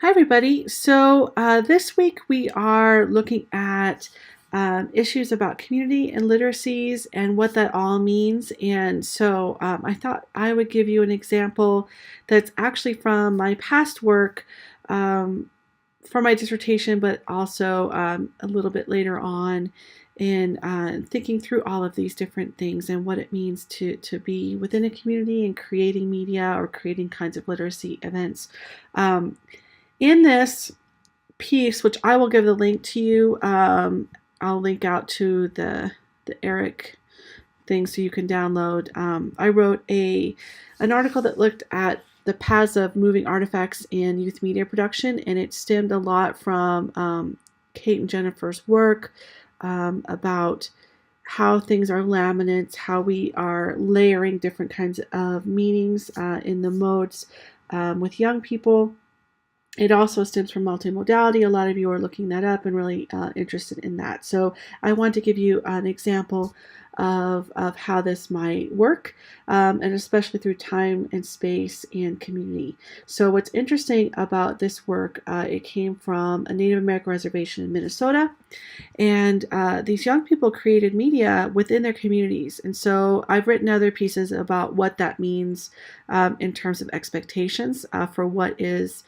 Hi, everybody. So this week we are looking at issues about community and literacies and what that all means. And so I thought I would give you an example that's actually from my past work for my dissertation, but also a little bit later on in thinking through all of these different things and what it means to be within a community and creating media or creating kinds of literacy events. In this piece, which I will give the link to you, I'll link out to the Eric thing so you can download. I wrote an article that looked at the paths of moving artifacts in youth media production, and it stemmed a lot from Kate and Jennifer's work about how things are laminates, how we are layering different kinds of meanings in the modes with young people. It also stems from multimodality. A lot of you are looking that up and really interested in that. So I want to give you an example of how this might work, and especially through time and space and community. So what's interesting about this work, it came from a Native American reservation in Minnesota, and these young people created media within their communities. And so I've written other pieces about what that means in terms of expectations for what is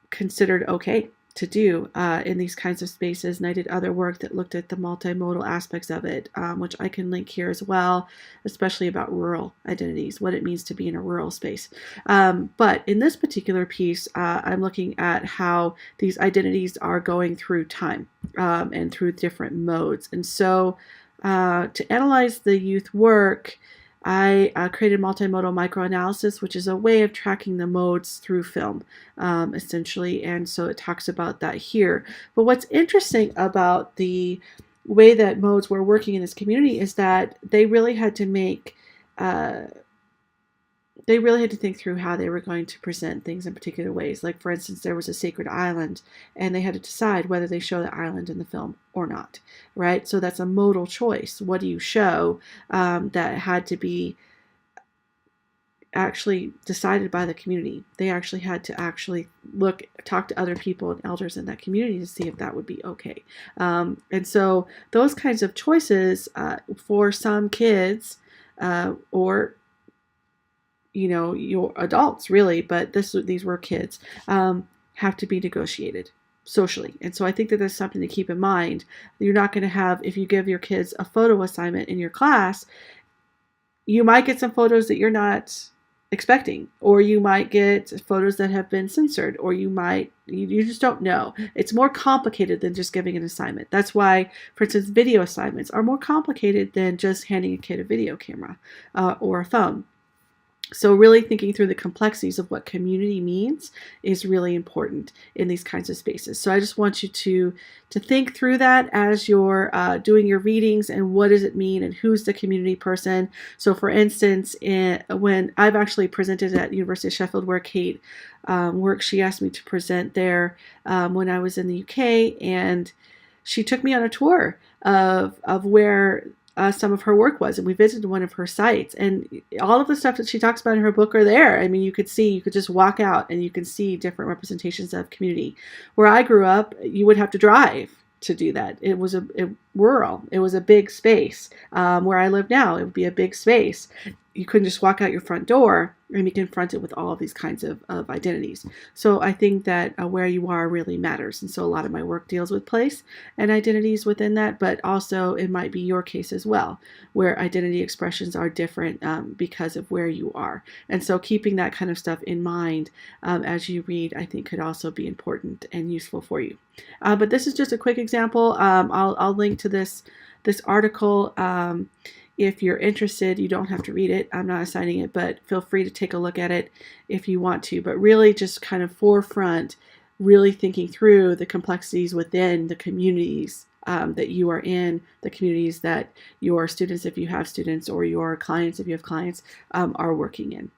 considered okay to do in these kinds of spaces. And I did other work that looked at the multimodal aspects of it, which I can link here as well, especially about rural identities, what it means to be in a rural space. But in this particular piece, I'm looking at how these identities are going through time and through different modes. And so to analyze the youth work, I created multimodal microanalysis, which is a way of tracking the modes through film, essentially, and so it talks about that here. But what's interesting about the way that modes were working in this community is that they really had to think through how they were going to present things in particular ways. Like, for instance, there was a sacred island, and they had to decide whether they show the island in the film or not, right? So that's a modal choice. What do you show? That had to be actually decided by the community. They actually had to talk to other people and elders in that community to see if that would be okay. And so those kinds of choices for some kids or your adults really, but these were kids, have to be negotiated socially. And so I think that there's something to keep in mind. You're not going to have, if you give your kids a photo assignment in your class, you might get some photos that you're not expecting, or you might get photos that have been censored, or you just don't know. It's more complicated than just giving an assignment. That's why, for instance, video assignments are more complicated than just handing a kid a video camera or a phone. So really thinking through the complexities of what community means is really important in these kinds of spaces. So I just want you to think through that as you're doing your readings, and what does it mean, and who's the community person. So for instance, when I've actually presented at University of Sheffield, where Kate works, she asked me to present there when I was in the UK, and she took me on a tour of where some of her work was, and we visited one of her sites, and all of the stuff that she talks about in her book are there. I mean, you could just walk out and you can see different representations of community. Where I grew up, you would have to drive to do that. It was rural. It was a big space. Where I live now, it would be a big space. You couldn't just walk out your front door and be confronted with all of these kinds of identities. So I think that where you are really matters. And so a lot of my work deals with place and identities within that, but also it might be your case as well, where identity expressions are different because of where you are. And so keeping that kind of stuff in mind as you read, I think could also be important and useful for you. But this is just a quick example. I'll link to this article. If you're interested, you don't have to read it. I'm not assigning it, but feel free to take a look at it if you want to. But really just kind of forefront, really thinking through the complexities within the communities that you are in, the communities that your students, if you have students, or your clients, if you have clients, are working in.